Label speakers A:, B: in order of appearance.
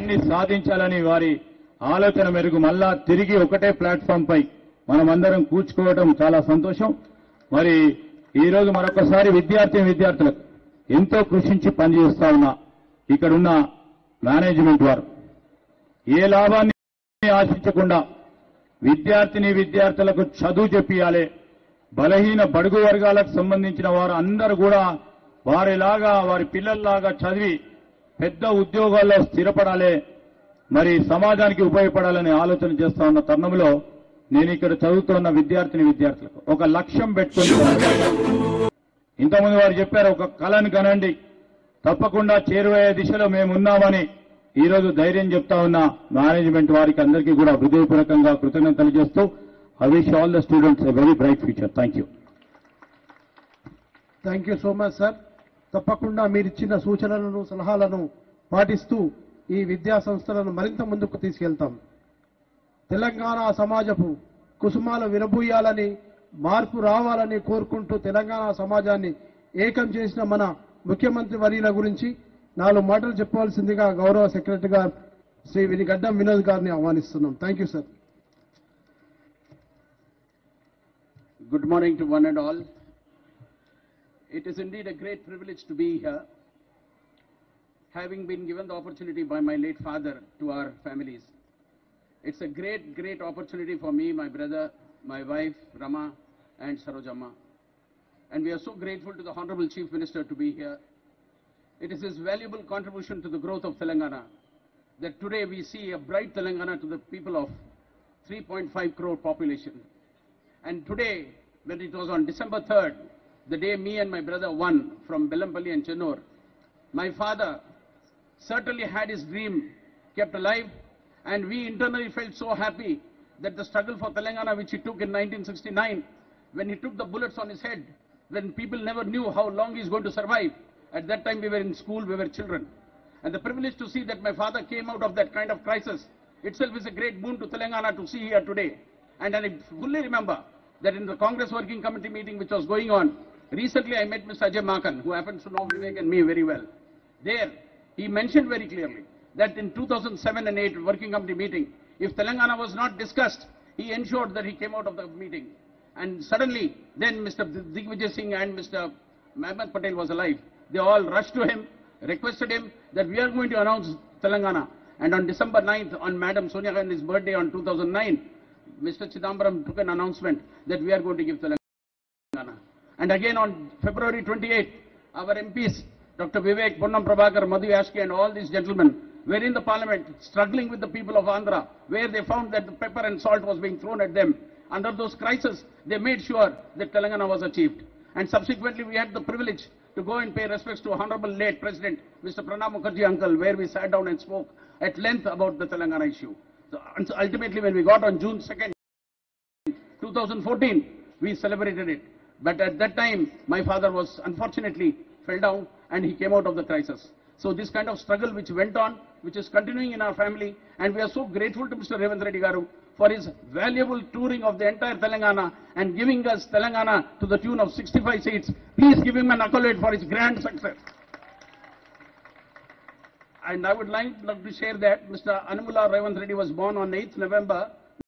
A: అన్ని సాధించాలని వారి ఆలోచన మేరకు మళ్ళా తిరిగి ఒకటే ప్లాట్ఫామ్ పై మనమందరం కూర్చుకోవడం చాలా సంతోషం. మరి ఈ రోజు మరొకసారి విద్యార్థులకు ఎంతో కృషించి పనిచేస్తా ఉన్న ఇక్కడున్న మేనేజ్మెంట్ వారు ఏ లాభాన్ని ఆశించకుండా విద్యార్థులకు చదువు చెప్పియాలి. బలహీన బడుగు వర్గాలకు సంబంధించిన వారు అందరూ కూడా వారి పిల్లల్లాగా చదివి పెద్ద ఉద్యోగాల్లో స్థిరపడాలి, మరి సమాజానికి ఉపయోగపడాలని ఆలోచన చేస్తా ఉన్న తరుణంలో నేను ఇక్కడ చదువుతున్న విద్యార్థులకు ఒక లక్ష్యం పెట్టుకుని, ఇంతకుముందు వారు చెప్పారు, ఒక కళను కనండి, తప్పకుండా చేరువయ్యే దిశలో మేమున్నామని ఈరోజు ధైర్యం చెప్తా ఉన్న మేనేజ్మెంట్ వారికి అందరికీ కూడా హృదయపూర్వకంగా కృతజ్ఞతలు తెలియజేస్తూ I wish all the students a very bright future. Thank you.
B: Thank you so much sir. తప్పకుండా మీరిచ్చిన సూచనలను సలహాలను పాటిస్తూ ఈ విద్యా సంస్థలను మరింత ముందుకు తీసుకెళ్తాం. తెలంగాణ సమాజపు కుసుమాలు విరబూయాలని, మార్పు రావాలని కోరుకుంటూ తెలంగాణ సమాజాన్ని ఏకం చేసిన మన ముఖ్యమంత్రి వర్యుల గురించి 4 మాటలు చెప్పవలసిందిగా గౌరవ సెక్రటరీ గారు శ్రీ గడ్డం వినోద్ గారిని ఆహ్వానిస్తున్నాం. Thank you sir.
C: Good morning to one and all. It is indeed a great privilege to be here, having been given the opportunity by my late father to our families. It's a great opportunity for me, my brother, my wife, Rama, and Sarojamma. And we are so grateful to the Honorable Chief Minister to be here. It is his valuable contribution to the growth of Telangana that today we see a bright Telangana to the people of 3.5 crore population. And today, when it was on December 3rd, the day me and my brother won from Belampalli and Chennur, my father certainly had his dream kept alive, and we internally felt so happy that the struggle for Telangana which he took in 1969, when he took the bullets on his head, when people never knew how long he's going to survive. At that time we were in school, we were children. And the privilege to see that my father came out of that kind of crisis itself is a great boon to Telangana to see here today. And I fully remember that in the Congress Working Committee meeting which was going on, recently I met Mr. Ajay Makan, who happens to know Vivek and me very well. There, he mentioned very clearly that in 2007 and 8 Working Committee meeting, if Telangana was not discussed, he ensured that he came out of the meeting. And suddenly, then Mr. Digvijay Singh and Mr. Mehmet Patel was alive. They all rushed to him, requested him that we are going to announce Telangana. And on December 9th, on Madam Sonia Gandhi's birthday on 2009, Mr. Chidambaram took an announcement that we are going to give Telangana. And again on February 28th, our MPs, Dr. Vivek, Ponnam Prabhakar, Madhu Yashki and all these gentlemen were in the parliament struggling with the people of Andhra, where they found that the pepper and salt was being thrown at them. Under those crises, they made sure that Telangana was achieved. And subsequently, we had the privilege to go and pay respects to Honorable late President, Mr. Pranab Mukherjee uncle, where we sat down and spoke at length about the Telangana issue. So ultimately, when we got on June 2nd, 2014, we celebrated it. But at that time, my father was unfortunately fell down and he came out of the crisis. So this kind of struggle which went on, which is continuing in our family, and we are so grateful to Mr. Revanth Reddy Garu for his valuable touring of the entire Telangana and giving us Telangana to the tune of 65 seats. Please give him an accolade for his grand success. And I would like to share that Mr. Anamula Revanth Reddy was born on 8th November